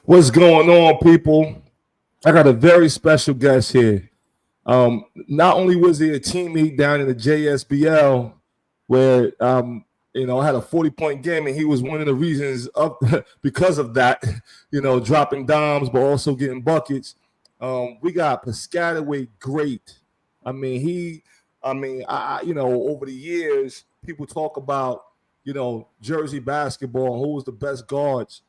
What's going on, people? I got a very special guest here. Not only was he a teammate down in the JSBL, where I had a 40-point game, and he was one of the reasons of because of that, dropping dimes, but also getting buckets. We got Piscataway Great. I mean, over the years, people talk about, Jersey basketball and who was the best guards.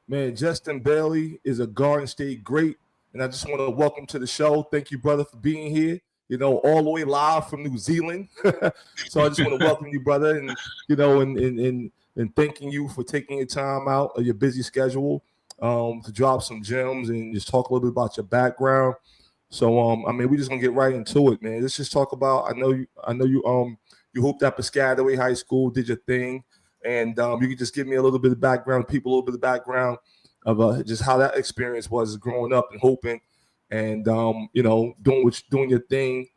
Man, Justin Bailey is a Garden State great, and I just want to welcome to the show. Thank you, brother, for being here. All the way live from New Zealand. So I just want to welcome you, brother, and thanking you for taking your time out of your busy schedule to drop some gems and just talk a little bit about your background. So we're just gonna get right into it, man. Let's just talk about. You hooped at Piscataway High School, did your thing, and you can just give me a little bit of background, people, a little bit of background of just how that experience was growing up and hooping, and doing your thing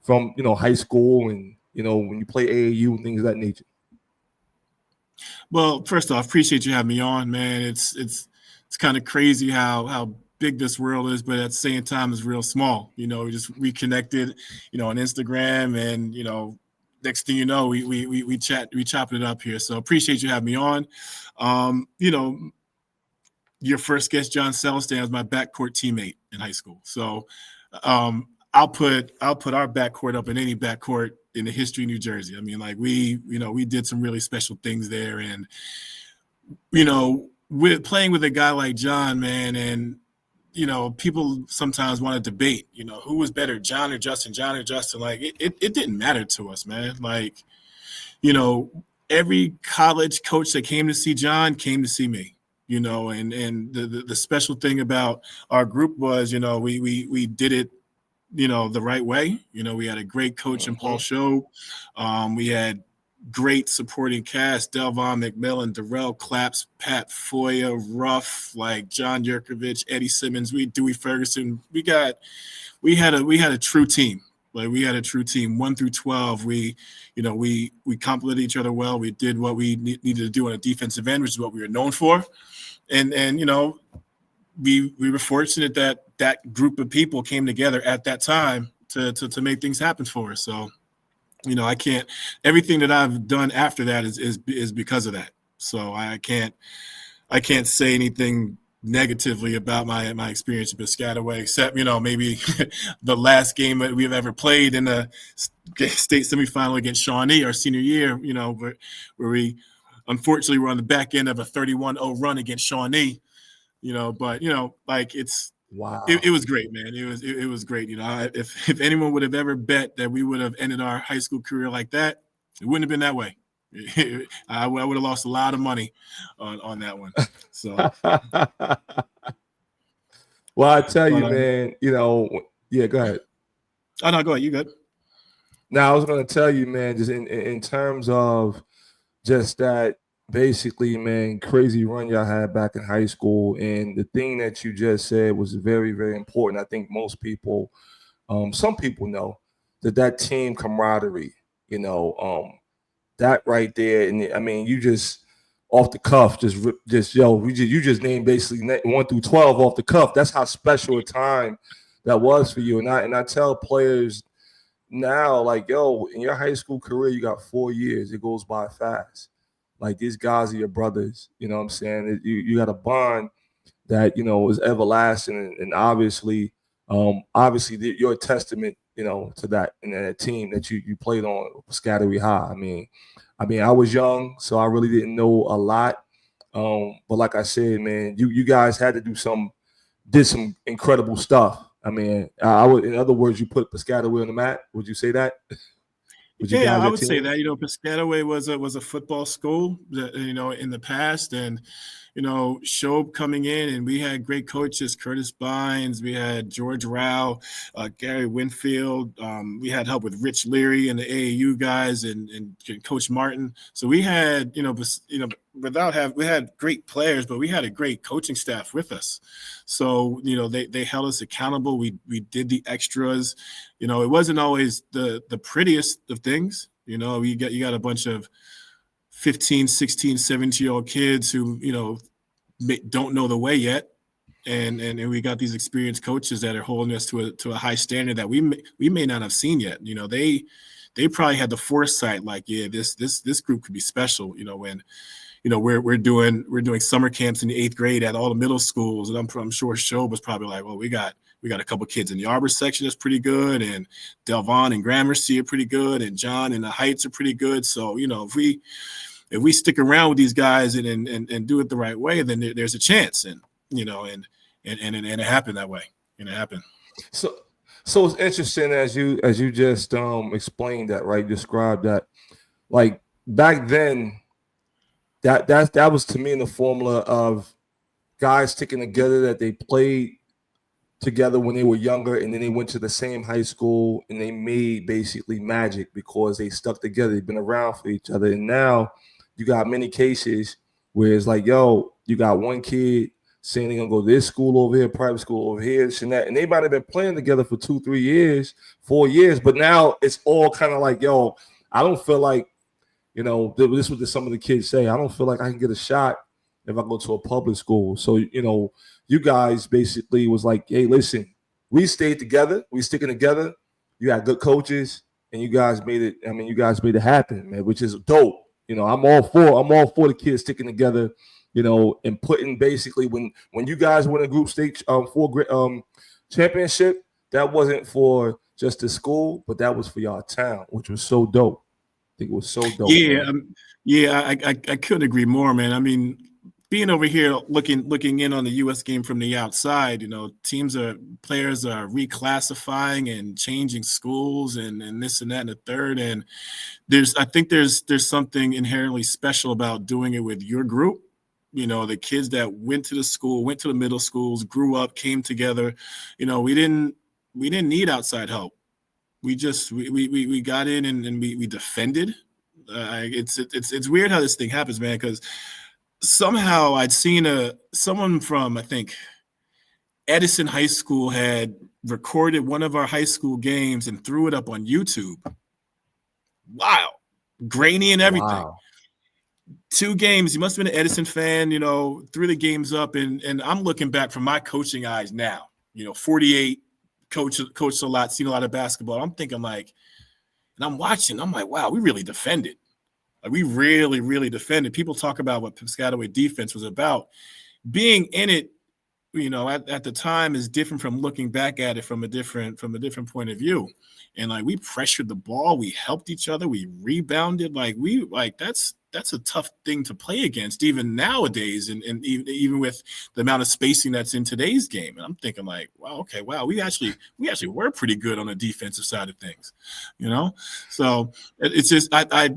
from high school and when you play AAU and things of that nature. Well, first off, appreciate you having me on, man. It's kind of crazy how big this world is, but at the same time, it's real small. We just reconnected, on Instagram, and next thing you know, we chopping it up here. So appreciate you having me on. Your first guest, John Celestin, was my backcourt teammate in high school. So I'll put our backcourt up in any backcourt in the history of New Jersey. I mean, like we did some really special things there, and with playing with a guy like John, man, and people sometimes want to debate, who was better, John or Justin. Like it didn't matter to us, man. Like, every college coach that came to see John came to see me. And the special thing about our group was, we did it, the right way. We had a great coach in Paul Show. We had great supporting cast: Delvon McMillan, Darrell Claps, Pat Foya, Ruff, like John Yurkovich, Eddie Simmons, Dewey Ferguson. We had a true team. Like we had a true team, 1 through 12. We complemented each other well. We did what we needed to do on a defensive end, which is what we were known for. And we were fortunate that group of people came together at that time to make things happen for us. So, I can't. Everything that I've done after that is because of that. So I can't say anything negatively about my experience at Piscataway, except maybe the last game that we've ever played in the state semifinal against Shawnee our senior year. Where we unfortunately were on the back end of a 31-0 run against Shawnee. But like it's. Wow. It was great, man. It was great. If anyone would have ever bet that we would have ended our high school career like that, it wouldn't have been that way. I would have lost a lot of money on that one. So, well, I tell you, man. Yeah, go ahead. Oh no, go ahead. You good? Now I was going to tell you, man, just in terms of just that. Basically, man, crazy run y'all had back in high school, and the thing that you just said was very, very important. I think most people, some people know that team camaraderie, that right there, and I mean, you just off the cuff, you just named basically 1 through 12 off the cuff. That's how special a time that was for you, and I tell players now, like, in your high school career, you got 4 years. It goes by fast. Like, these guys are your brothers, you know what I'm saying? You got a bond that, is everlasting, and obviously you're a testament, to that and that team that you played on, Piscataway High. I mean, I was young, so I really didn't know a lot. But like I said, man, you guys had to did some incredible stuff. I mean, I would, in other words, you put Piscataway on the map. Would you say that? Yeah, I would say that. Piscataway was a football school that, in the past, and Shobe coming in, and we had great coaches: Curtis Bynes, we had George Rao, Gary Winfield. We had help with Rich Leary and the AAU guys, and Coach Martin. So we had, we had great players, but we had a great coaching staff with us. So they held us accountable. We did the extras. It wasn't always the prettiest of things. You got a bunch of 15, 16, 17-year-old kids who, don't know the way yet. And we got these experienced coaches that are holding us to a high standard that we may not have seen yet. They probably had the foresight, like, yeah, this group could be special. When we're doing summer camps in the 8th grade at all the middle schools, and I'm sure Show was probably like, well, we got a couple kids in the Arbor section that's pretty good, and Delvon and Gramercy are pretty good, and John and the Heights are pretty good. So if we stick around with these guys and do it the right way, then there's a chance. And it happened that way. And it happened. So it's interesting as you just explained that, right? Described that, like, back then, that was to me in the formula of guys sticking together, that they played together when they were younger, and then they went to the same high school and they made basically magic because they stuck together. They've been around for each other. And now you got many cases where it's like, yo, you got one kid saying they're gonna go to this school over here, private school over here, and that, and they might have been playing together for 2, 3 years, 4 years, but now it's all kind of like, yo, I don't feel like, this is what some of the kids say, I don't feel like I can get a shot if I go to a public school. So, you guys basically was like, hey, listen, we stayed together, we sticking together, you got good coaches, and you guys made it. I mean, you guys made it happen, man, which is dope. I'm all for the kids sticking together, and putting basically when you guys win a group stage championship, that wasn't for just the school, but that was for y'all town, which was so dope. I think it was so dope. Yeah, I couldn't agree more, man. I mean, being over here looking in on the U.S. game from the outside, players are reclassifying and changing schools and this and that and the third. And I think there's something inherently special about doing it with your group. The kids that went to the middle schools, grew up, came together. We didn't need outside help. We got in and we defended. It's weird how this thing happens, man, because somehow I'd seen someone from, I think, Edison High School had recorded one of our high school games and threw it up on YouTube. Wow. Grainy and everything. Wow. 2 games. You must have been an Edison fan, threw the games up. And I'm looking back from my coaching eyes now, 48, coached a lot, seen a lot of basketball. I'm thinking and I'm watching, I'm like, wow, we really defended. We really, really defended. People talk about what Piscataway defense was about. Being in it, at the time is different from looking back at it from a different point of view. And we pressured the ball, we helped each other, we rebounded. That's a tough thing to play against, even nowadays, and even with the amount of spacing that's in today's game. And I'm thinking wow, we actually were pretty good on the defensive side of things, So it's just I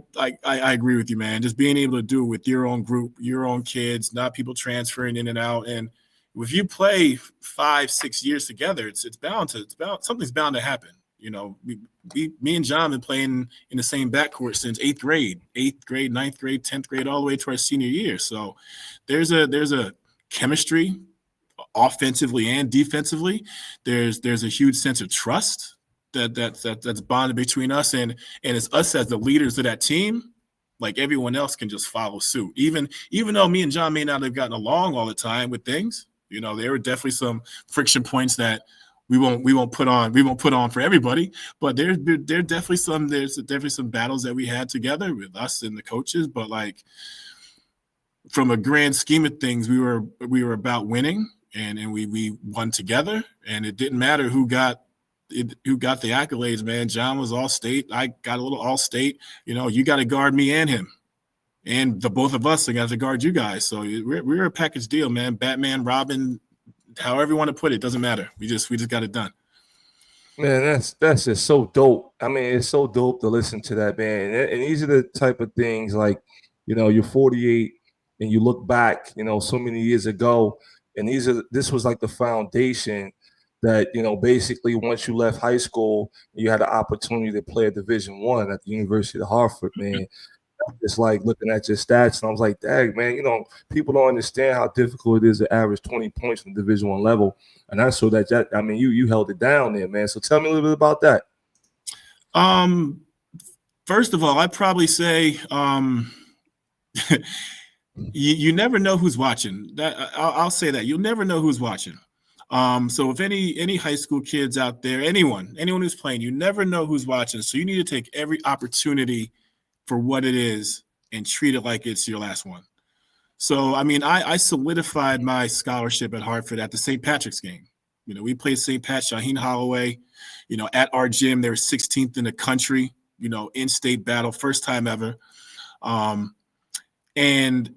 agree with you, man. Just being able to do it with your own group, your own kids, not people transferring in and out. And if you play 5-6 years together, something's bound to happen. Me and John been playing in the same backcourt since 8th grade, 9th grade, 10th grade, all the way to our senior year. So there's a chemistry, offensively and defensively. There's a huge sense of trust that's bonded between us, and it's us as the leaders of that team. Like, everyone else can just follow suit. Even though me and John may not have gotten along all the time with things, there were definitely some friction points that we won't put on for everybody, but there's definitely some battles that we had together with us and the coaches. But from a grand scheme of things, we were about winning, and we won together, and it didn't matter who got the accolades, man. John was all state, I got a little all state. You got to guard me and him, and the both of us got to guard you guys. So we're a package deal, man. Batman, Robin, however you want to put it, doesn't matter. We just got it done. Man, that's just so dope. I mean, it's so dope to listen to that, man. And these are the type of things, like, you're 48 and you look back, so many years ago, and this was like the foundation that, basically once you left high school, you had the opportunity to play at Division I at the University of Hartford, man. Just like looking at your stats, and I was like, dang, man, people don't understand how difficult it is to average 20 points from Division I level. And I saw that, I mean, you held it down there, man. So tell me a little bit about that. First of all, I'd probably say You never know who's watching. I'll say that you'll never know who's watching. So if any high school kids out there, anyone who's playing, you never know who's watching. So you need to take every opportunity for what it is and treat it like it's your last one. So I mean, I solidified my scholarship at Hartford at the St. Patrick's game. We played St. Pat, Shaheen Holloway, at our gym. They were 16th in the country, in-state battle, first time ever. And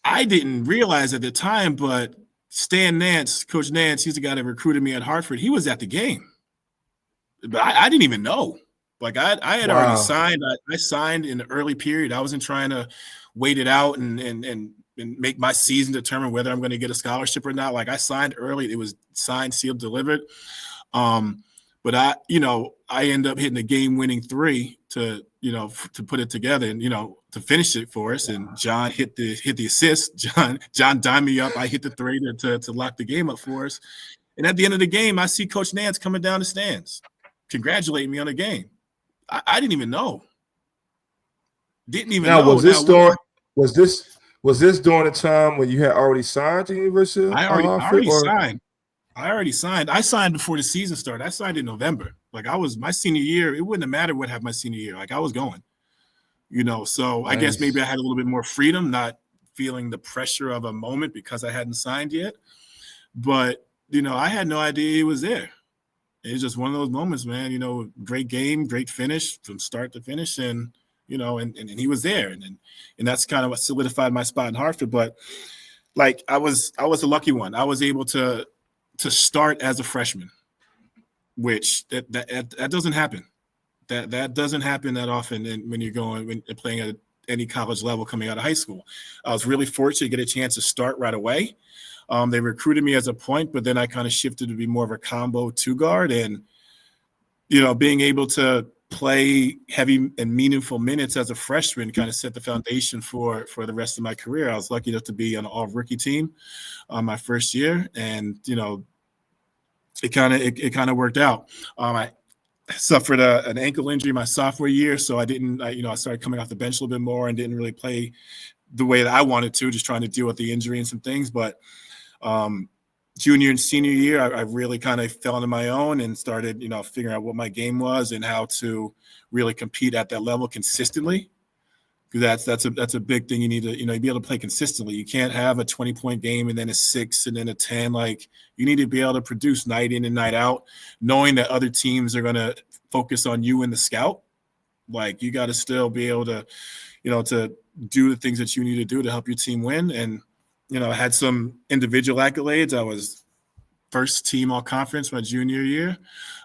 I didn't realize at the time, but Stan Nance, Coach Nance, he's the guy that recruited me at Hartford. He was at the game, but I didn't even know. Like I had already signed. I signed in the early period. I wasn't trying to wait it out and make my season determine whether I'm going to get a scholarship or not. Like I signed early. It was signed, sealed, delivered. But I end up hitting the game-winning three to put it together and to finish it for us. And John hit the assist. John dimed me up. I hit the three to lock the game up for us. And at the end of the game, I see Coach Nance coming down the stands, congratulating me on the game. I didn't even know. Didn't even know. Was this during the time when you had already signed to the University? I already signed. I signed before the season started. I signed in November. Like my senior year, it wouldn't have mattered what happened my senior year. Like I was going, so nice. I guess maybe I had a little bit more freedom, not feeling the pressure of a moment because I hadn't signed yet. But, I had no idea he was there. It's just one of those moments, man, great game, great finish from start to finish. And, and he was there. And that's kind of what solidified my spot in Hartford. But like, I was a lucky one. I was able to start as a freshman, which that doesn't happen. That doesn't happen that often when you're playing at any college level coming out of high school. I was really fortunate to get a chance to start right away. They recruited me as a point, but then I kind of shifted to be more of a combo two guard, and being able to play heavy and meaningful minutes as a freshman kind of set the foundation for the rest of my career. I was lucky enough to be on an all rookie team my first year, and it kind of worked out. I suffered an ankle injury my sophomore year, so I started coming off the bench a little bit more and didn't really play the way that I wanted to, just trying to deal with the injury and some things. But junior and senior year, I really kind of fell into my own and started, figuring out what my game was and how to really compete at that level consistently. Because that's a big thing. You need to, be able to play consistently. You can't have a 20-point game and then a 6 and then a 10. Like, you need to be able to produce night in and night out, knowing that other teams are going to focus on you and the scout. Like, you got to still be able to, to do the things that you need to do to help your team win. And, I had some individual accolades. I was first team all conference my junior year,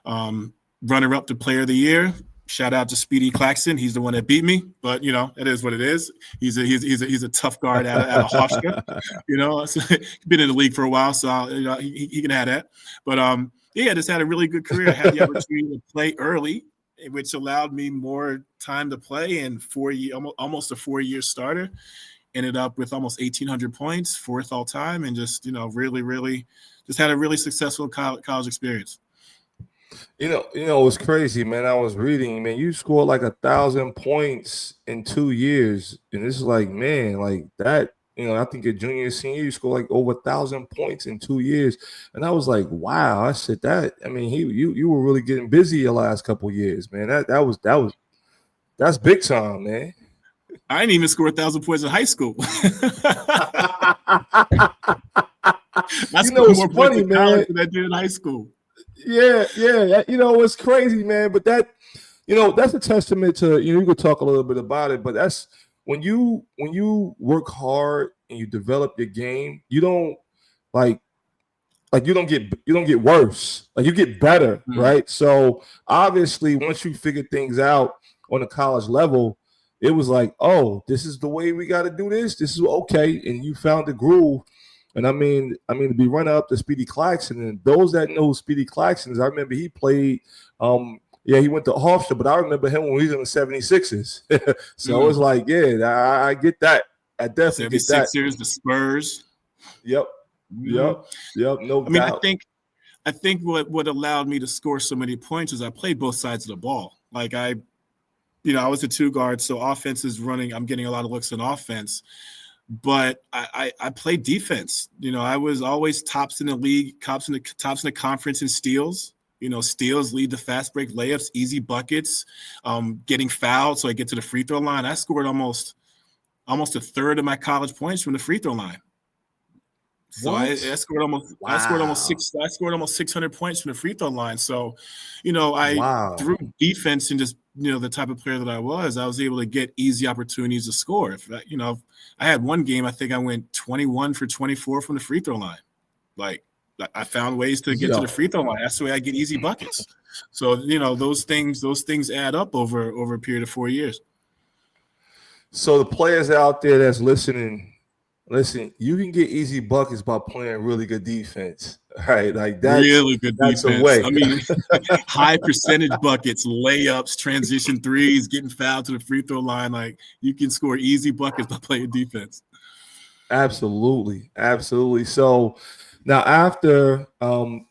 runner up to player of the year. Shout out to Speedy Claxton. He's the one that beat me, but it is what it is. He's a tough guard out of Hofstra. So, been in the league for a while, so he can have that. But I just had a really good career. I had the opportunity to play early, which allowed me more time to play. And almost a 4-year starter, ended up with almost 1,800 points, fourth all time, and just really, really just had a really successful college experience. It's crazy, man. I was reading, man, you scored like 1,000 points in 2 years. And this is like, man, like that, I think your junior and senior, you scored like over 1,000 points in 2 years. And I was like, wow. I said you were really getting busy the last couple of years, man. That's big time, man. I didn't even score 1,000 points in high school. I scored more points in college than I did in high school. Yeah. It's crazy, man. But that's a testament to, you could talk a little bit about it, but that's when you work hard and you develop your game, you don't you don't get worse. Like, you get better, mm-hmm. Right? So obviously, once you figure things out on the college level, it was like, oh, this is the way we got to do this. This is okay. And you found the groove. And I mean, to be running up to Speedy Claxton, and those that know Speedy Claxton, I remember he played, he went to Hofstra, but I remember him when he was in the 76ers. So It was like, yeah, I get that. I definitely get that. 76ers, the Spurs. Yep. No doubt. I think what allowed me to score so many points is I played both sides of the ball. Like, I was a two guard, so offense is running. I'm getting a lot of looks on offense. but I played defense. I was always tops in the league, tops in the conference in steals. Steals lead to fast break layups, easy buckets, getting fouled so I get to the free throw line. I scored almost a third of my college points from the free throw line. So I scored almost Wow. I scored almost 600 points from the free throw line. So, through Wow. defense and just the type of player that I was able to get easy opportunities to score. If I had one game, I think I went 21 for 24 from the free throw line. Like I found ways to get to the free throw line. That's the way I get easy buckets. So those things add up over a period of 4 years. So the players out there that's listening, listen, you can get easy buckets by playing really good defense. Right? Like Really good that's a defense. way. I mean, high percentage buckets, layups, transition threes, getting fouled to the free throw line. Like you can score easy buckets by playing defense. Absolutely. Absolutely. So now after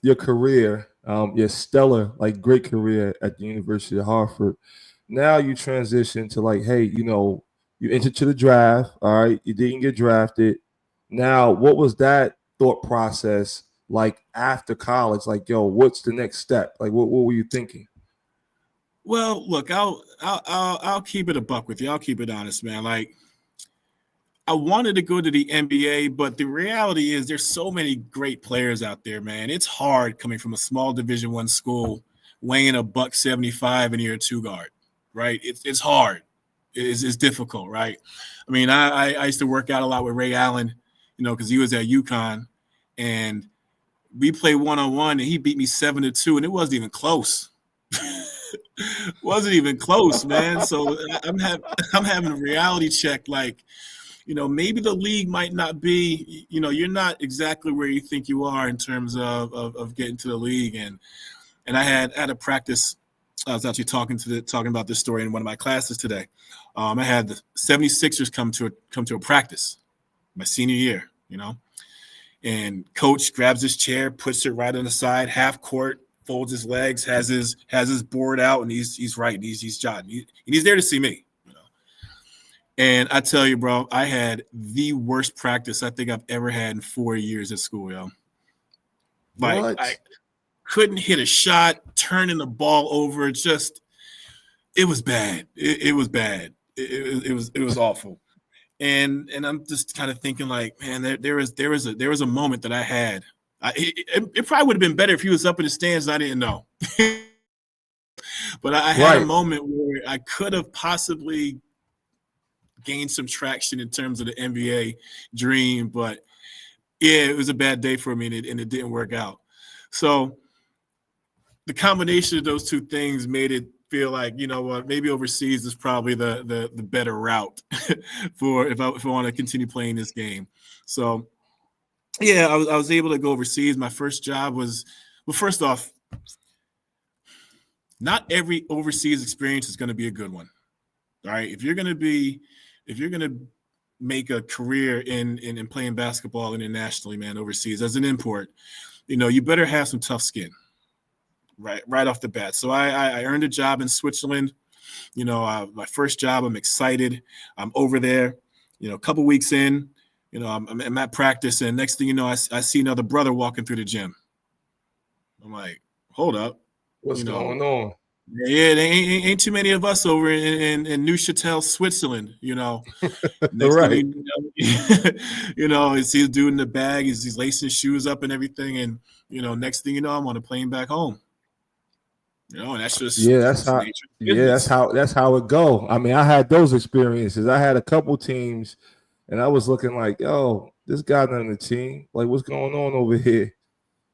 your career, your stellar, like great career at the University of Hartford, now you transition to like, hey, you entered to the draft. All right. You didn't get drafted. Now, what was that thought process like after college? Like, yo, what's the next step? Like, what were you thinking? Well, look, I'll keep it a buck with you. I'll keep it honest, man. Like I wanted to go to the NBA, but the reality is there's so many great players out there, man. It's hard coming from a small Division I school, weighing a $175 and you're a two guard, right? It's hard. It's difficult, right? I mean, I used to work out a lot with Ray Allen, because he was at UConn, and we played 1-on-1, and he beat me 7-2, and it wasn't even close. Wasn't even close, man. So I'm having a reality check, like, maybe the league might not be, you're not exactly where you think you are in terms of getting to the league. And I had a practice. I was actually talking about this story in one of my classes today. I had the 76ers come to a practice my senior year, and coach grabs his chair, puts it right on the side, half court, folds his legs, has his board out, and he's writing, he's jotting, he's there to see me. And I tell you, bro, I had the worst practice I think I've ever had in 4 years at school, yo. Like What? I couldn't hit a shot, turning the ball over. It was bad. It was bad. It was awful. And I'm just kind of thinking, like, man, there was a moment that I had. It probably would have been better if he was up in the stands and I didn't know. But I had a moment where I could have possibly gained some traction in terms of the NBA dream, but yeah, it was a bad day for me, and it didn't work out. So the combination of those two things made it feel like, maybe overseas is probably the better route for if I want to continue playing this game. So yeah, I was able to go overseas. My first job was, well, first off, not every overseas experience is going to be a good one. All right. If you're going to make a career in playing basketball internationally, man, overseas as an import, you better have some tough skin right off the bat. So I earned a job in Switzerland. My first job, I'm excited. I'm over there, a couple weeks in, I'm at practice, and next thing you know, I see another brother walking through the gym. I'm like, hold up. What's going on? Yeah, there ain't too many of us over in Neuchâtel, Switzerland. Next Right. thing he's a dude in the bag. He's lacing his shoes up and everything, and next thing you know, I'm on a plane back home. And that's just that's how it go. I mean, I had those experiences. I had a couple teams, and I was looking like, yo, this guy not on the team. Like, what's going on over here?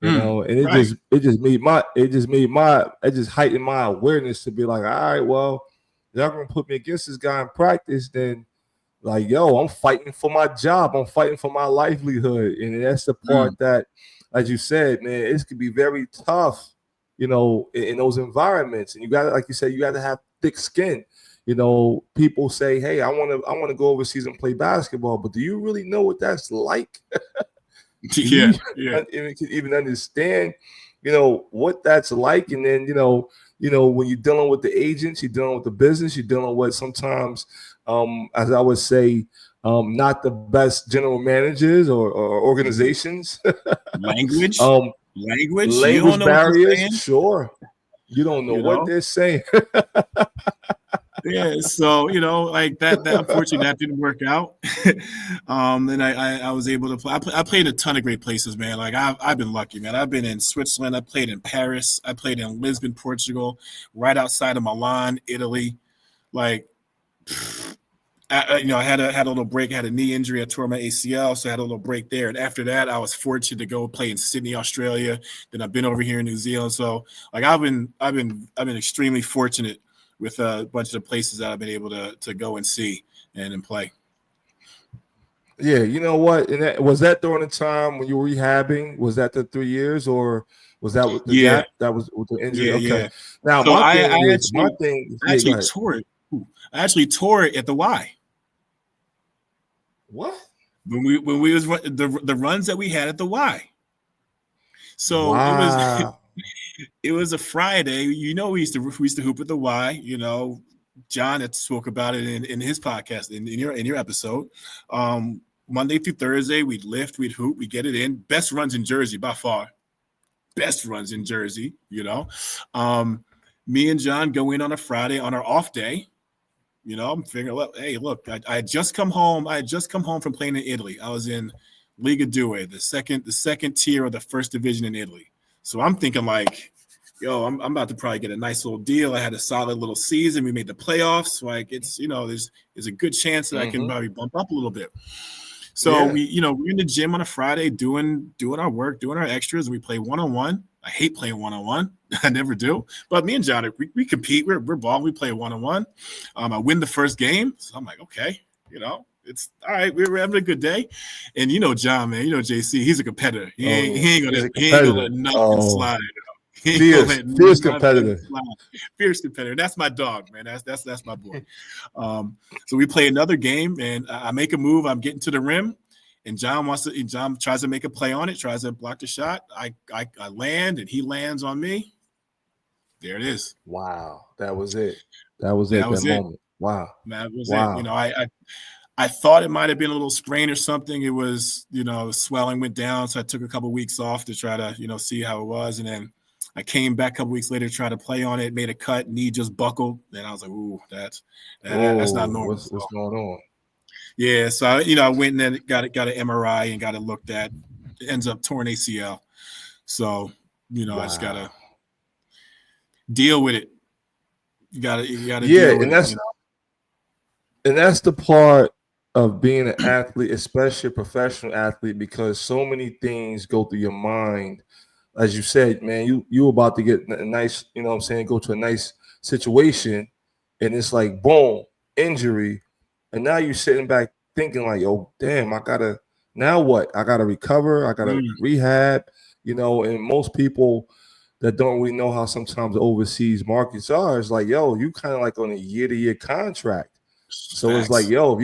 And it just heightened my awareness to be like, all right, well, y'all gonna put me against this guy in practice, then like, yo, I'm fighting for my job, I'm fighting for my livelihood. And that's the part that, as you said, man, it could be very tough, in those environments. And you got, like you said, you got to have thick skin. People say, hey, I want to go overseas and play basketball, but do you really know what that's like? Yeah. Even understand, what that's like. And then, when you're dealing with the agents, you're dealing with the business, you're dealing with sometimes as I would say, not the best general managers or organizations. Language, um, language. You don't language know what they're barriers, saying, sure. You don't know you what know. they're saying. Yeah, so like that unfortunately that didn't work out. And I was able to play. I played a ton of great places, man. Like I've been lucky, man. I've been in Switzerland. I played in Paris. I played in Lisbon, Portugal, right outside of Milan, Italy. Like I had a little break. I had a knee injury. I tore my ACL, so I had a little break there. And after that, I was fortunate to go play in Sydney, Australia. Then I've been over here in New Zealand. So like I've been extremely fortunate with a bunch of the places that I've been able to go and see and play. Yeah, you know what? And was that during the time when you were rehabbing? Was that the 3 years, or was that with the Yeah, gap? That was with the injury. yeah, Okay. yeah. Now So my thing. I Yeah, go actually ahead. tore it. I actually tore it at the Y. What? When we was the runs that we had at the Y. So Wow. it was a Friday. We used to hoop at the Y. John had spoke about it in his podcast in your episode. Monday through Thursday, we'd lift, we'd hoop, we get it in. Best runs in Jersey by far. Best runs in Jersey. Me and John go in on a Friday on our off day. I'm figuring, well, hey, look, I had just come home. I had just come home from playing in Italy. I was in Liga Due, the second tier of the first division in Italy. So I'm thinking like, yo, I'm about to probably get a nice little deal. I had a solid little season. We made the playoffs. Like there's a good chance that I can Mm-hmm. probably bump up a little bit. So Yeah. we're in the gym on a Friday doing our work, doing our extras. We play one-on-one. I hate playing one-on-one. I never do. But me and John, we compete. We're ball. We play one-on-one. I win the first game. So I'm like, okay, it's all right. We're having a good day. And John, man, JC, he's a competitor. He Oh ain't, yeah. he ain't He's gonna a he ain't gonna competitor. let nothing Oh, slide. He ain't gonna fierce, let fierce nothing competitor. slide. Fierce competitor. That's my dog, man. That's my boy. So we play another game, and I make a move. I'm getting to the rim, and John tries to make a play on it, tries to block the shot. I land, and he lands on me. There it is. Wow. That was it. That was That it. That was it. moment. Wow. That was it. Wow. I thought it might have been a little sprain or something. It was, swelling went down, so I took a couple of weeks off to try to, see how it was, and then I came back a couple weeks later, tried to play on it, made a cut, knee just buckled, and I was like, "Ooh, that's not Oh, normal." what's So going on? yeah, so I went and then got an MRI and got it looked at. It ends up torn ACL. So I just Wow. gotta deal with it. You gotta Yeah, deal with and it. that's the part of being an athlete, especially a professional athlete, because so many things go through your mind. As you said, man, you about to get a nice, you know what I'm saying, go to a nice situation, and it's like boom, injury. And now you're sitting back thinking like, oh damn, I gotta now what? I gotta recover, I gotta Mm, rehab, and most people that don't really know how sometimes the overseas markets are, it's like, yo, you kind of like on a year-to-year contract. So it's like, facts. yo, if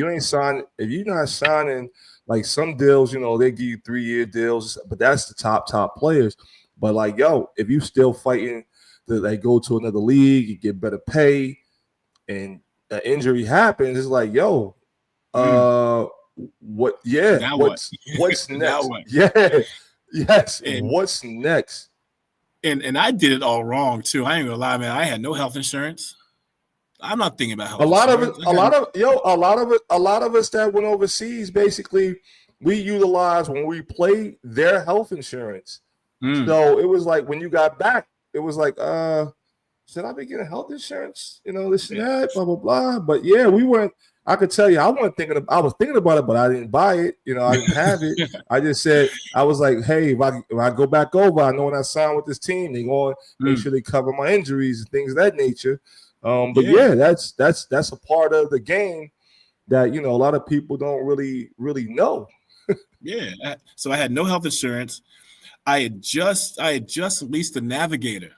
you're not signing like some deals, they give you 3-year deals, but that's the top players. But like, yo, if you still fighting to like go to another league, you get better pay, and an injury happens, it's like, yo, Mm, uh, what? Yeah, now what? what's Now next? what? Yeah, yes, And what's next? and I did it all wrong too. I ain't gonna lie, man. I had no health insurance. I'm not thinking about A health lot of it, insurance. I had a lot of us that went overseas, basically, we utilized when we played their health insurance. mm, So it was like when you got back, it was like, should I be getting health insurance? This and yeah, that, blah blah blah. But yeah, we weren't. I could tell you, I was thinking about it, but I didn't buy it. I didn't have it. I just said, I was like, hey, if I go back over, I know when I sign with this team, they going to make mm, sure they cover my injuries and things of that nature. But yeah, yeah, that's a part of the game that a lot of people don't really know. yeah. So I had no health insurance. I had just leased a Navigator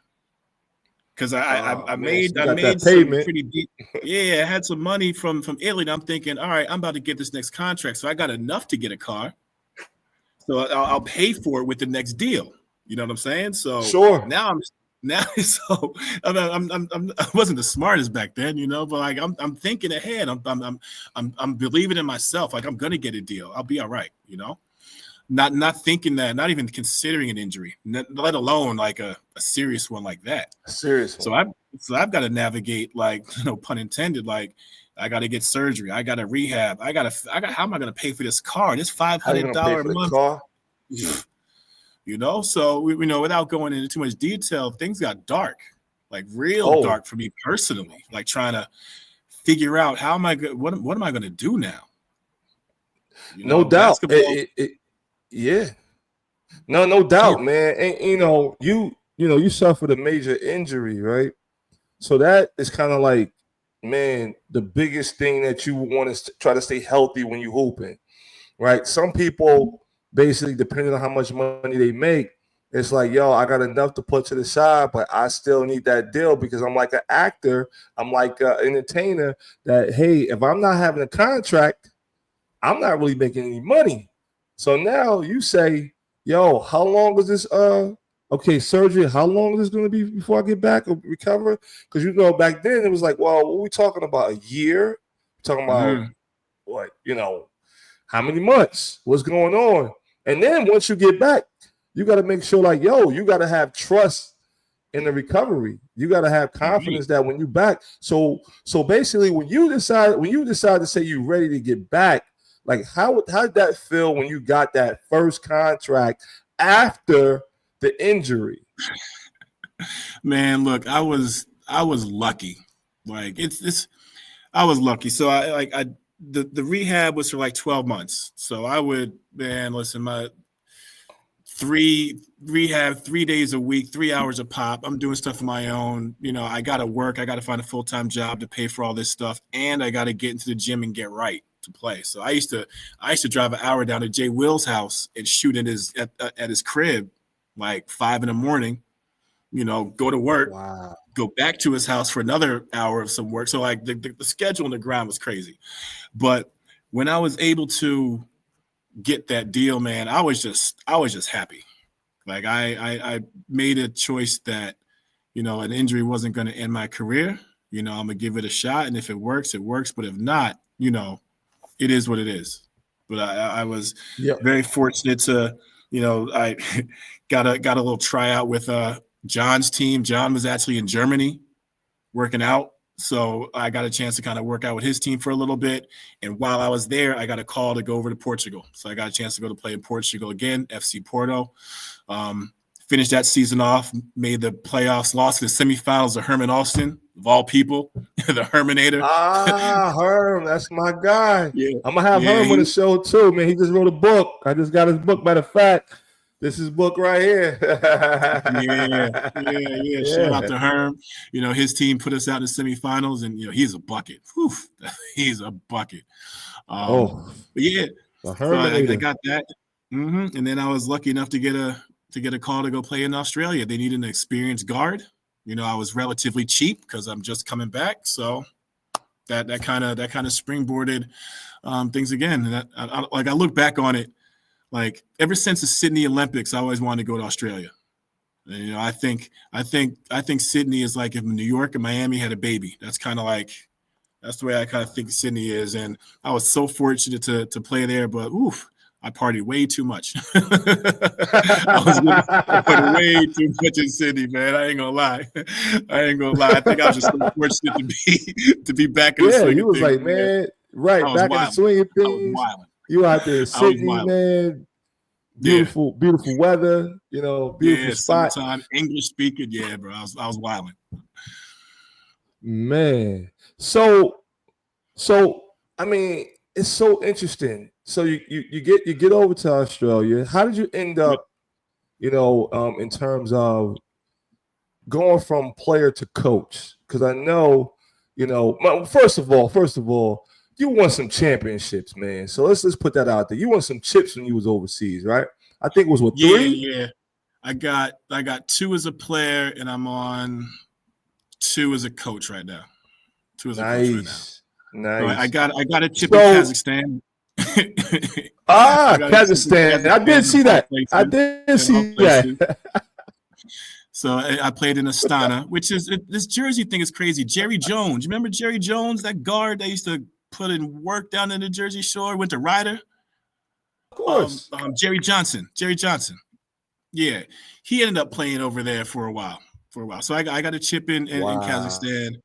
because I, I Oh I man, so made you I got made that some payment. pretty deep. Yeah, I had some money from Italy. And I'm thinking, all right, I'm about to get this next contract, so I got enough to get a car. So I'll pay for it with the next deal. You know what I'm saying? So Sure. now Now, so I wasn't the smartest back then, but like I'm thinking ahead. I'm believing in myself. Like I'm gonna get a deal. I'll be all right. Not thinking that, not even considering an injury, let alone like a serious one like that. Serious So one. I've got to navigate, like, pun intended, like I got to get surgery. I got to rehab. How am I going to pay for this car? This How you gonna pay $500 a for the month, car? So without going into too much detail, things got dark, like real Oh, dark for me personally, like trying to figure out how am I what am I going to do now? no doubt. Basketball. Yeah. No Yeah. doubt, man. And you suffered a major injury, right? So that is kind of like, man, the biggest thing that you want to try to stay healthy when you hooping, right? Some people basically, depending on how much money they make, it's like, yo, I got enough to put to the side, but I still need that deal because I'm like an actor, I'm like an entertainer. That hey, if I'm not having a contract, I'm not really making any money. So now you say, yo, how long is this okay, surgery, how long is this gonna be before I get back or recover? Because back then it was like, well, what are we talking about? A year? We're talking about Mhm. what, how many months? What's going on? And then once you get back, you got to make sure, like, yo, you got to have trust in the recovery. You got to have Right. confidence that when you back. So basically, when you decide to say you're ready to get back, like how did that feel when you got that first contract after the injury? Man, look, I was lucky. Like it's I was lucky. So the rehab was for like 12 months. So I would, man, listen, my rehab 3 days a week, 3 hours a pop. I'm doing stuff on my own. I gotta work, I gotta find a full-time job to pay for all this stuff, and I gotta get into the gym and get right to play. So I used to drive an hour down to Jay Will's house and shoot at his crib like 5 in the morning, go to work, Wow. go back to his house for another hour of some work. So like the schedule on the ground was crazy. But when I was able to get that deal, man, I was just happy. Like I made a choice that, an injury wasn't going to end my career. I'm gonna give it a shot, and if it works, it works. But if not, it is what it is. But I was Yeah. very fortunate to, I got a little tryout with John's team. John was actually in Germany working out. So I got a chance to kind of work out with his team for a little bit. And while I was there, I got a call to go over to Portugal. So I got a chance to go to play in Portugal again, FC Porto. Um, Finished that season off, made the playoffs, lost to the semifinals of Herman Alston, of all people, the Herminator. Ah, Herm, that's my guy. Yeah, I'm gonna have yeah, Herm on the show too, man. He just wrote a book. I just got his book. Matter of fact, this is book right here. yeah. Shout out Yeah. to Herm. His team put us out in the semifinals, and he's a bucket. Whew, he's a bucket. Oh, But yeah, the so I Herminator. got that, and then I was lucky enough to get a call to go play in Australia. They needed an experienced guard. I was relatively cheap because I'm just coming back, so that kind of springboarded things again. And I look back on it, like ever since the Sydney Olympics, I always wanted to go to Australia. And, I think Sydney is like if New York and Miami had a baby. That's the way I kind of think Sydney is. And I was so fortunate to play there, but oof, I partied way too much. I partied way too much in Sydney, man. I ain't gonna lie. I think I was just so fortunate to be back in the Yeah, swing you of was things, like, man. man, I right was back in the wild. swing of I was things. wild. You out there in I was Sydney, wild. man. Yeah. Beautiful, beautiful weather. Beautiful Yeah, spot. summertime, English speaking. Yeah, bro. I was wilding. Man. So I mean, it's so interesting. So you get over to Australia. How did you end Yep. up, in terms of going from player to coach? Because I know, first of all, you won some championships, man. So let's put that out there. You won some chips when you was overseas, right? I think it was what, Yeah, three? yeah. I got two as a player, and I'm on two as a coach right now. Two as a coach right now. Nice, So I nice. got I got a chip in So Kazakhstan. I got a chip in Kazakhstan. I did Kazakhstan see of all that. I places. did In all see places. that. So I played in Astana, which is this Jersey thing is crazy. Jerry Jones, you remember Jerry Jones, that guard that used to put in work down in the Jersey Shore, went to Ryder? Of course. Jerry Johnson. Yeah, he ended up playing over there for a while. So I got a chip in Wow. Kazakhstan,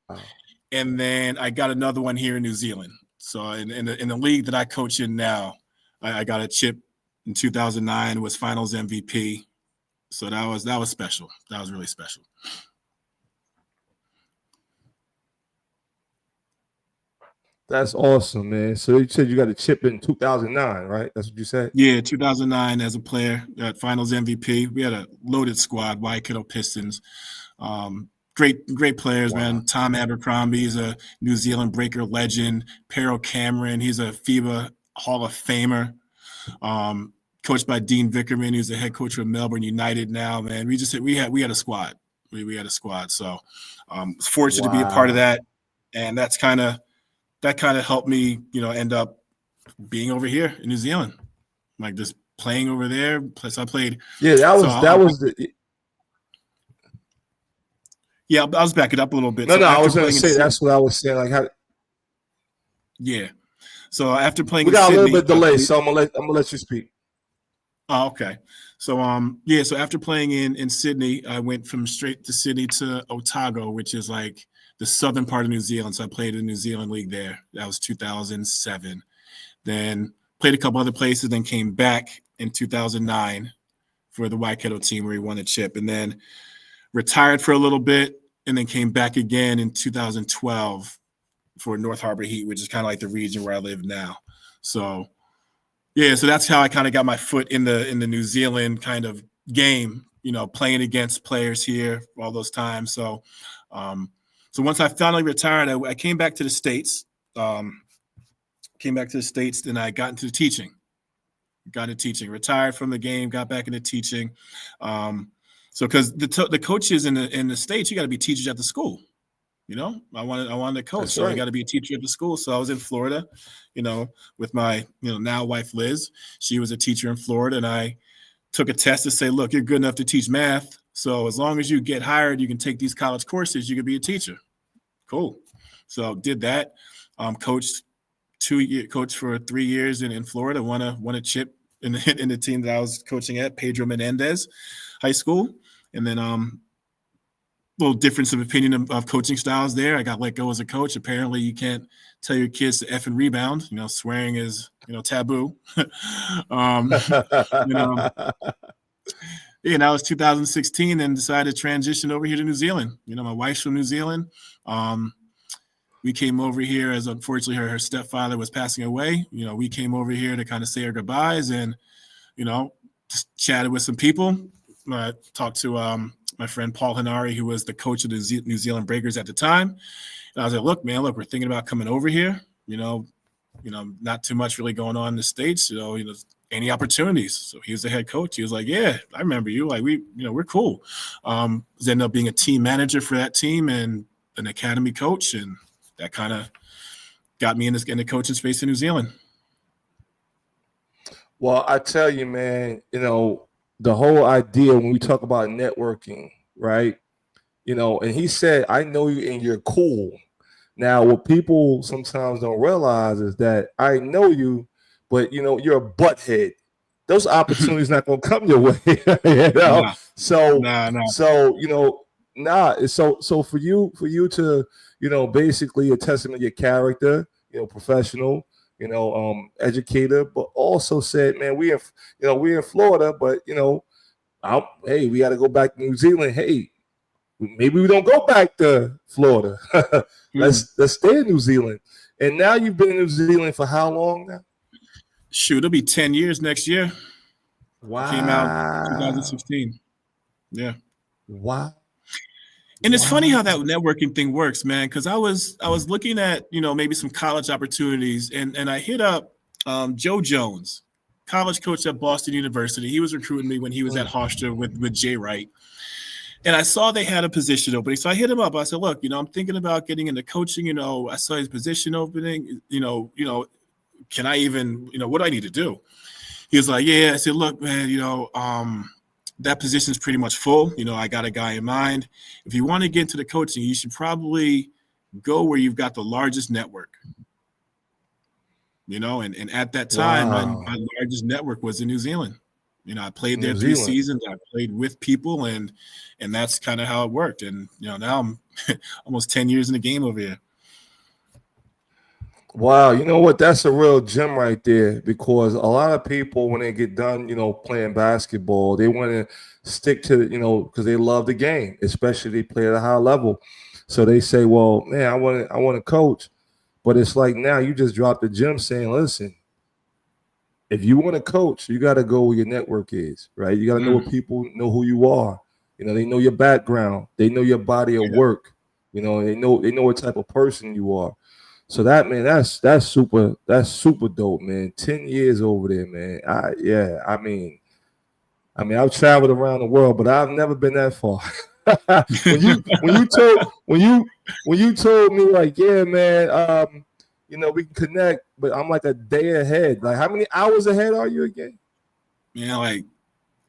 and then I got another one here in New Zealand. So in the league that I coach in now, I got a chip in 2009, was Finals MVP. So that was special. That was really special. That's awesome, man. So you said you got a chip in 2009, right? That's what you said? Yeah, 2009 as a player, got Finals MVP. We had a loaded squad, Waikato Pistons. Great players, Wow. man. Tom Abercrombie, he's a New Zealand breaker legend. Pero Cameron, he's a FIBA Hall of Famer. Coached by Dean Vickerman, who's the head coach of Melbourne United now, man. We had a squad. We had a squad. So fortunate to be a part of that. And that kind of helped me, end up being over here in New Zealand. Like just playing over there. Plus I played. Yeah, that was the. Yeah, I was backing up a little bit. No, I was going to say that's what I was saying. Like how. Yeah. So after playing, we got a little bit delay, so I'm gonna let you speak. Oh, okay. So so after playing in Sydney, I went from straight to Sydney to Otago, which is like the southern part of New Zealand. So I played in the New Zealand League there. That was 2007. Then played a couple other places, then came back in 2009 for the Waikato team where he won a chip, and then retired for a little bit, and then came back again in 2012 for North Harbor Heat, which is kind of like the region where I live now. So yeah, so that's how I kind of got my foot in the New Zealand kind of game, playing against players here all those times. So so once I finally retired, I came back to the States. Then I got into teaching. Retired from the game, got back into teaching. So because the coaches in the States, you got to be teachers at the school. I wanted to coach, so I got to be a teacher at the school. So I was in Florida, with my now wife Liz. She was a teacher in Florida, and I took a test to say, look, you're good enough to teach math. So as long as you get hired, you can take these college courses. You can be a teacher. Cool. So did that. Coached for 3 years in Florida. Won a chip in the team that I was coaching at, Pedro Menendez High School, and then little difference of opinion of coaching styles there. I got let go as a coach. Apparently you can't tell your kids to F and rebound. Swearing is, taboo. And that was 2016, and decided to transition over here to New Zealand. My wife's from New Zealand. We came over here as, unfortunately, her stepfather was passing away. We came over here to kind of say our goodbyes and, just chatted with some people. Talked to my friend Paul Hanari, who was the coach of the New Zealand Breakers at the time. And I was like, look, we're thinking about coming over here. Not too much really going on in the States, any opportunities. So he was the head coach. He was like, yeah, I remember you. Like we're cool. Ended up being a team manager for that team and an academy coach. And that kind of got me in the coaching space in New Zealand. Well, I tell you, man, the whole idea when we talk about networking, right? And he said, I know you and you're cool. Now, what people sometimes don't realize is that I know you, but you're a butthead. Those opportunities not gonna come your way. Nah. So Nah. So for you to, basically a testament to your character, professional, educator, but also said, man, we're in Florida, but hey, we got to go back to New Zealand. Hey, maybe we don't go back to Florida. Let's stay in New Zealand. And now you've been in New Zealand for how long now? Shoot, it'll be 10 years next year. Wow. Came out 2016. Yeah. Wow. And it's funny how that networking thing works, man, because I was looking at, maybe some college opportunities, and I hit up Joe Jones, college coach at Boston University. He was recruiting me when he was at Hofstra with Jay Wright. And I saw they had a position opening. So I hit him up. I said, look, I'm thinking about getting into coaching. I saw his position opening. Can I even, what do I need to do? He was like, yeah. I said, look, man, that position is pretty much full. I got a guy in mind. If you want to get into the coaching, you should probably go where you've got the largest network. And at that time, my Wow. largest network was in New Zealand. I played there New 3 Zealand. seasons. I played with people, and that's kind of how it worked. And now I'm almost 10 years in the game over here. Wow, you know what? That's a real gem right there because a lot of people, when they get done, playing basketball, they want to stick to, because they love the game, especially they play at a high level. So they say, well, man, I want to coach. But it's like now you just dropped the gem saying, listen, if you want to coach, you got to go where your network is, right? You got to know what Mm, people know who you are. They know your background, they know your body of yeah. work. They know what type of person you are. So that man, that's super dope, man. 10 years over there, man. Yeah, I mean, I've traveled around the world, but I've never been that far. when you told me like, yeah, man, we can connect, but I'm like a day ahead. Like, how many hours ahead are you again? Like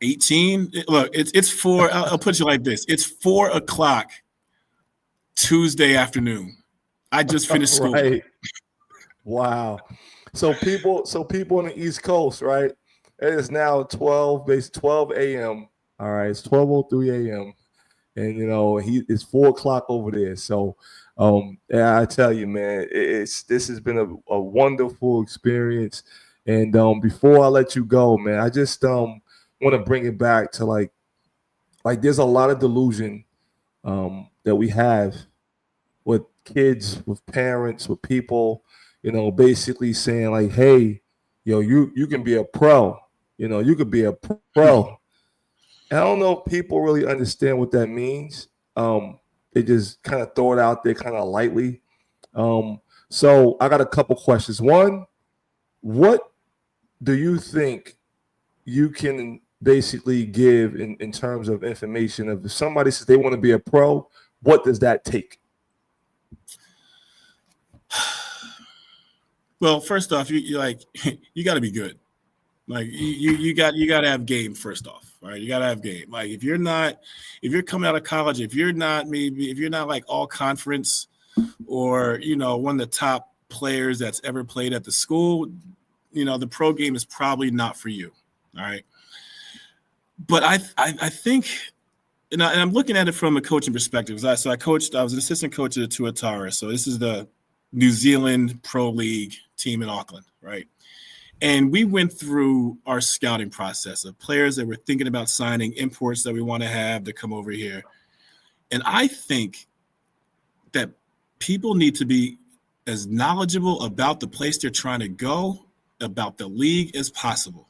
18. Look, it's 4. I'll put you like this. It's 4 o'clock Tuesday afternoon. I just finished school. Right. Wow. So people on the East Coast, right? It is now 12 a.m. All right, it's 12:03 a.m. And it's 4 o'clock over there. So yeah, I tell you, man, this has been a wonderful experience. And before I let you go, man, I just want to bring it back to like there's a lot of delusion that we have with kids, with parents, with people, basically saying like, hey, you can be a pro, you could be a pro. And I don't know if people really understand what that means. They just kind of throw it out there kind of lightly. So I got a couple questions. One, what do you think you can basically give in terms of information of if somebody says they want to be a pro, what does that take? Well, first off, you like you got to be good. Like you got to have game first off. All right, you got to have game. Like if you're coming out of college, if you're not like all conference or one of the top players that's ever played at the school, the pro game is probably not for you. All right, but I think. And I'm looking at it from a coaching perspective. I was an assistant coach at the Tuatara. So this is the New Zealand Pro League team in Auckland, right? And we went through our scouting process of players that we're thinking about signing, imports that we want to have to come over here. And I think that people need to be as knowledgeable about the place they're trying to go, about the league as possible.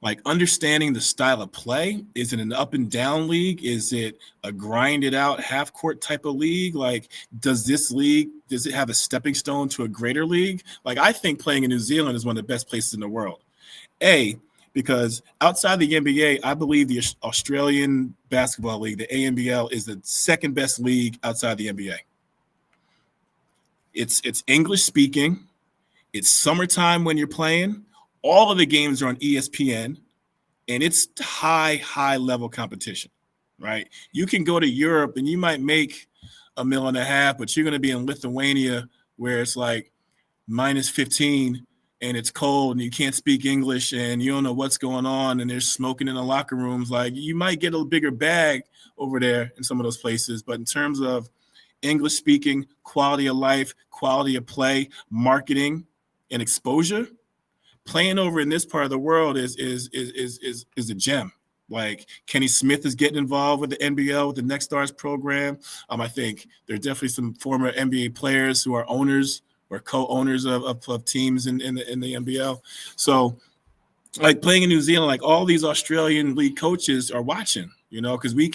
Like understanding the style of play. Is it an up and down league? Is it a grinded out half court type of league? Like, does it have a stepping stone to a greater league? Like, I think playing in New Zealand is one of the best places in the world. Because outside the NBA, I believe the Australian Basketball League, the ANBL, is the second best league outside the NBA. It's English speaking. It's summertime when you're playing. All of the games are on ESPN, and it's high level competition, right? You can go to Europe and you might make $1.5 million, but you're going to be in Lithuania where it's like -15 and it's cold and you can't speak English and you don't know what's going on and there's smoking in the locker rooms. Like you might get a bigger bag over there in some of those places, but in terms of English speaking, quality of life, quality of play, marketing, and exposure, playing over in this part of the world is a gem. Like Kenny Smith is getting involved with the NBL with the Next Stars program. I think there are definitely some former NBA players who are owners or co-owners of teams in the NBL. So like playing in New Zealand, like all these Australian league coaches are watching, because we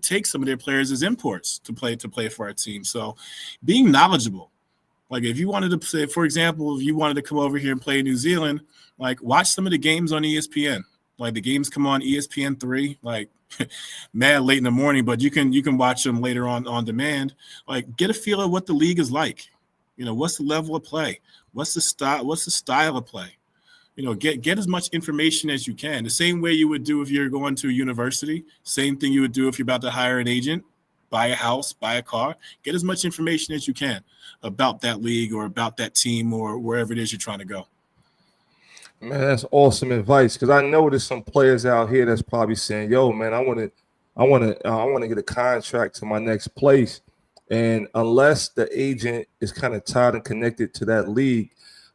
take some of their players as imports to play for our team. So being knowledgeable. Like if you wanted to say, for example, if you wanted to come over here and play in New Zealand, like watch some of the games on ESPN. Like the games come on ESPN3, like mad late in the morning, but you can watch them later on demand. Like get a feel of what the league is like. What's the level of play? What's the style of play? Get as much information as you can. The same way you would do if you're going to a university, same thing you would do if you're about to hire an agent, buy a house, buy a car. Get as much information as you can about that league or about that team or wherever it is you're trying to go. Man, that's awesome advice. Because I know there's some players out here that's probably saying, "Yo, man, I want to get a contract to my next place." And unless the agent is kind of tied and connected to that league,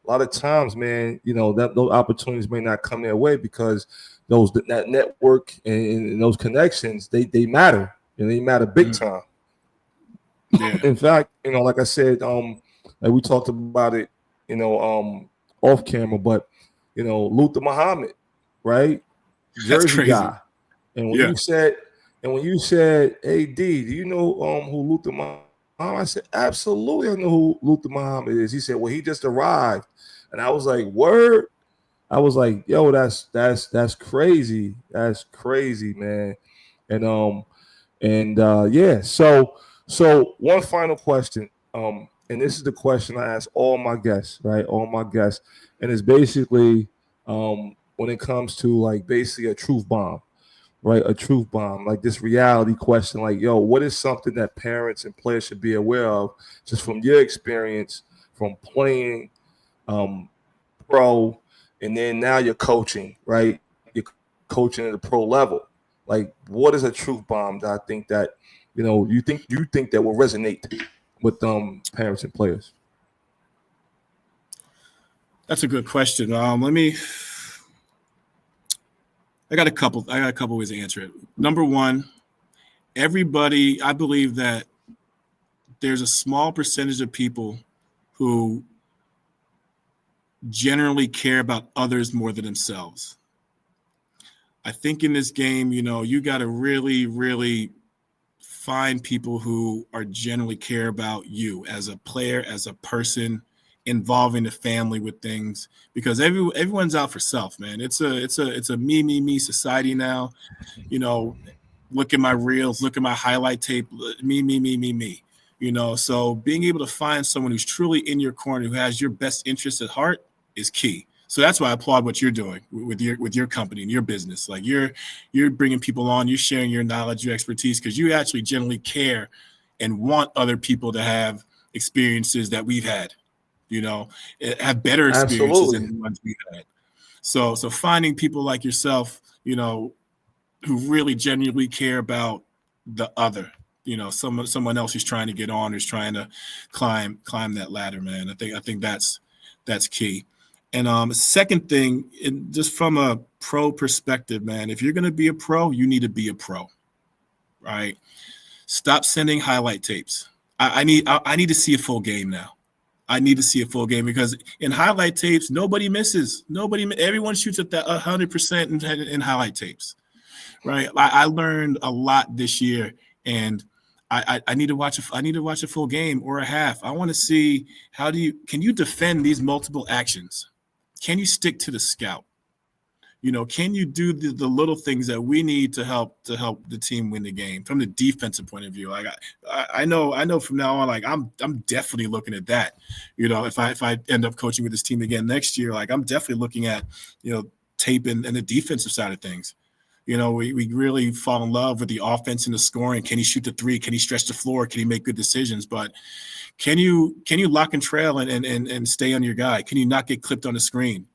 a lot of times, man, that those opportunities may not come their way because that network and those connections they matter and they matter big time. Yeah. In fact, like I said, like we talked about it, off camera, but Luther Muhammad, right? That's Jersey crazy. guy. And when Yeah. you said, "Hey D, do you know who Luther Muhammad?" I said, "Absolutely, I know who Luther Muhammad is." He said, "Well, he just arrived," and I was like, "Word." I was like, "Yo, that's crazy. That's crazy, man." And yeah. So one final question. And this is the question I ask all my guests, right? All my guests, and it's basically when it comes to like basically a truth bomb, right? A truth bomb, like this reality question, like, yo, what is something that parents and players should be aware of, just from your experience, from playing pro, and then now you're coaching, right? You're coaching at a pro level. Like, what is a truth bomb that I think that you think that will resonate with parents and players? That's a good question. I got a couple ways to answer it. Number one, I believe that there's a small percentage of people who generally care about others more than themselves. I think in this game, you got to really, really find people who are generally care about you as a player, as a person, involving the family with things, because everyone's out for self, man. It's a me society now. Look at my reels, look at my highlight tape, me. So being able to find someone who's truly in your corner, who has your best interest at heart, is key. So that's why I applaud what you're doing with your company and your business. Like you're bringing people on, you're sharing your knowledge, your expertise, because you actually genuinely care and want other people to have experiences that we've had. Have better experiences than Absolutely. the ones we've had. So finding people like yourself, who really genuinely care about the other, someone else who's trying to get on, who's trying to climb that ladder, man. I think that's key. And second thing, just from a pro perspective, man, if you're going to be a pro, you need to be a pro, right? Stop sending highlight tapes. I need to see a full game now. I need to see a full game, because in highlight tapes, nobody misses. Everyone shoots at that 100% in highlight tapes, right? I learned a lot this year, and I need to watch a full game or a half. I want to see can you defend these multiple actions? Can you stick to the scout? Can you do the little things that we need to help the team win the game from the defensive point of view? Like I know from now on, like I'm definitely looking at that. If I end up coaching with this team again next year, like I'm definitely looking at tape and the defensive side of things. We really fall in love with the offense and the scoring. Can he shoot the three? Can he stretch the floor? Can he make good decisions? But can you lock and trail and stay on your guy? Can you not get clipped on the screen?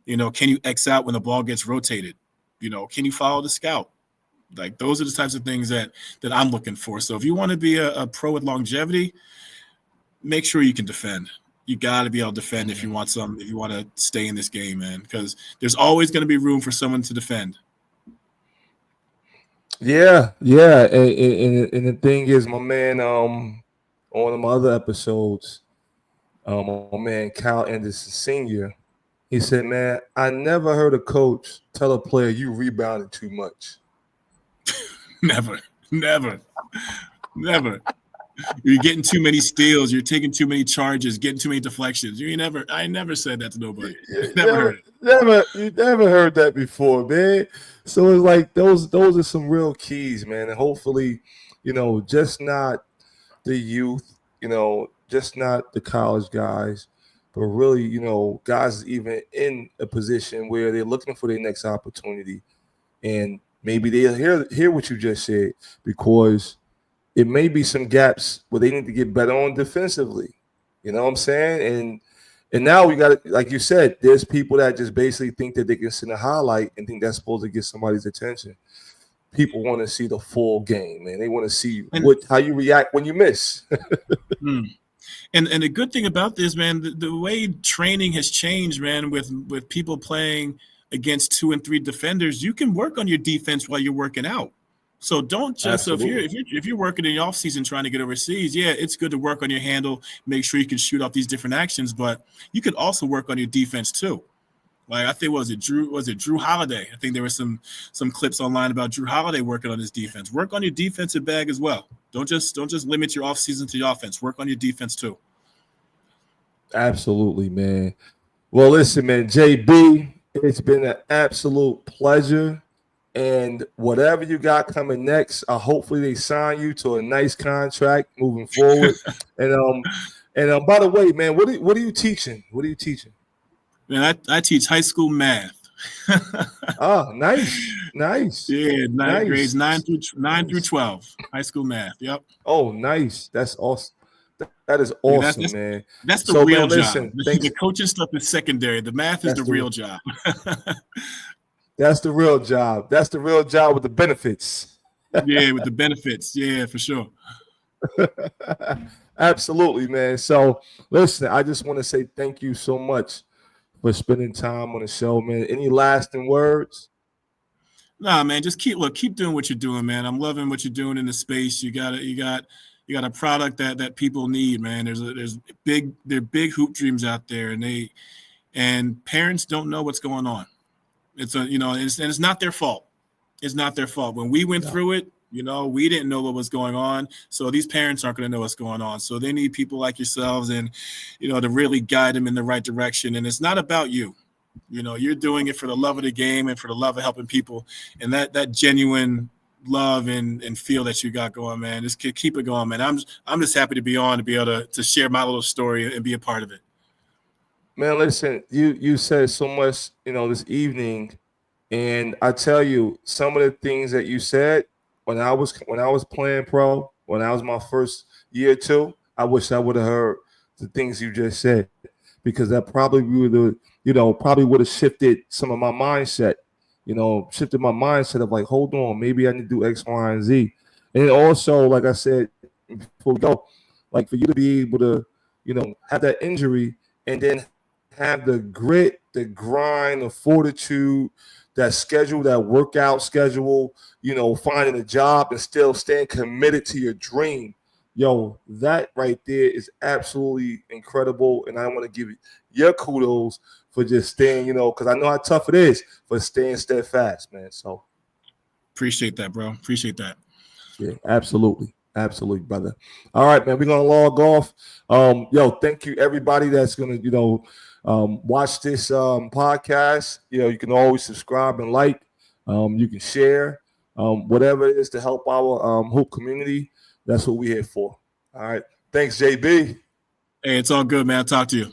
Can you X out when the ball gets rotated? Can you follow the scout? Like those are the types of things that I'm looking for. So if you want to be a pro with longevity, make sure you can defend. You got to be able to defend if you want to stay in this game, man, because there's always going to be room for someone to defend. Yeah, yeah. And the thing is, my man, on one of my other episodes, my man Kyle Anderson Sr., he said, "Man, I never heard a coach tell a player you rebounded too much." Never, never, never. You're getting too many steals. You're taking too many charges. Getting too many deflections. I never said that to nobody. Never heard it. You never heard that before, man. So it's like those are some real keys, man. And hopefully, just not the youth, just not the college guys, but really, guys even in a position where they're looking for their next opportunity, and maybe they'll hear what you just said, because it may be some gaps where they need to get better on defensively. You know what I'm saying? And now we got, like you said, there's people that just basically think that they can send a highlight and think that's supposed to get somebody's attention. People want to see the full game, man. They want to see And how you react when you miss. mm, and the good thing about this, man, the way training has changed, man, with people playing against 2 and 3 defenders, you can work on your defense while you're working out. So don't just so Absolutely. if you're working in the off season trying to get overseas, yeah, it's good to work on your handle, make sure you can shoot off these different actions, but you could also work on your defense too. Like I think was it Drew Holiday? I think there were some clips online about Drew Holiday working on his defense. Work on your defensive bag as well. Don't just limit your offseason to the offense. Work on your defense too. Absolutely, man. Well, listen, man, JB, it's been an absolute pleasure. And whatever you got coming next, hopefully they sign you to a nice contract moving forward. And by the way, man, what are you teaching? What are you teaching? Man, I teach high school math. Oh, nice, nice, Yeah, grades nice, 9 through nice. 12, high school math. Yep. Oh, nice. That's awesome. That is Yeah, awesome, man. that's the So, real man, job. listen, The thanks. coaching stuff is secondary. The math is That's the the real job. that's the real job. That's the real job with the benefits. Yeah, with the benefits. Yeah, for sure. Absolutely, man. So, listen, I just want to say thank you so much for spending time on the show, man. Any lasting words? Nah, man, just keep doing what you're doing, man. I'm loving what you're doing in the space. You got a product that people need, man. There are big hoop dreams out there, and parents don't know what's going on. It's not their fault. It's not their fault. When we went Yeah. through it, we didn't know what was going on. So these parents aren't going to know what's going on. So they need people like yourselves and, to really guide them in the right direction. And it's not about you. You're doing it for the love of the game and for the love of helping people. And that genuine love and feel that you got going, man. Just keep it going, man. I'm just happy to be on, to be able to share my little story and be a part of it. Man, listen, you said so much, this evening, and I tell you, some of the things that you said when I was playing pro, when I was my first year or two, I wish I would have heard the things you just said, because that probably would have, probably would have shifted some of my mindset, shifted my mindset of like, hold on, maybe I need to do X, Y, and Z. And also, like I said before we go, like for you to be able to, have that injury and then have the grit, the grind, the fortitude, that schedule, that workout schedule, finding a job and still staying committed to your dream. Yo, that right there is absolutely incredible. And I want to give you your kudos for just staying, because I know how tough it is, for staying steadfast, man. So, Appreciate that, bro. Appreciate that. yeah, absolutely. Absolutely, brother. All right, man. We're gonna log off. Thank you everybody that's gonna, watch this podcast. You can always subscribe and like. You can share. Whatever it is to help our hoop community. That's what we're here for. All right. Thanks, JB. Hey, it's all good, man. I'll talk to you.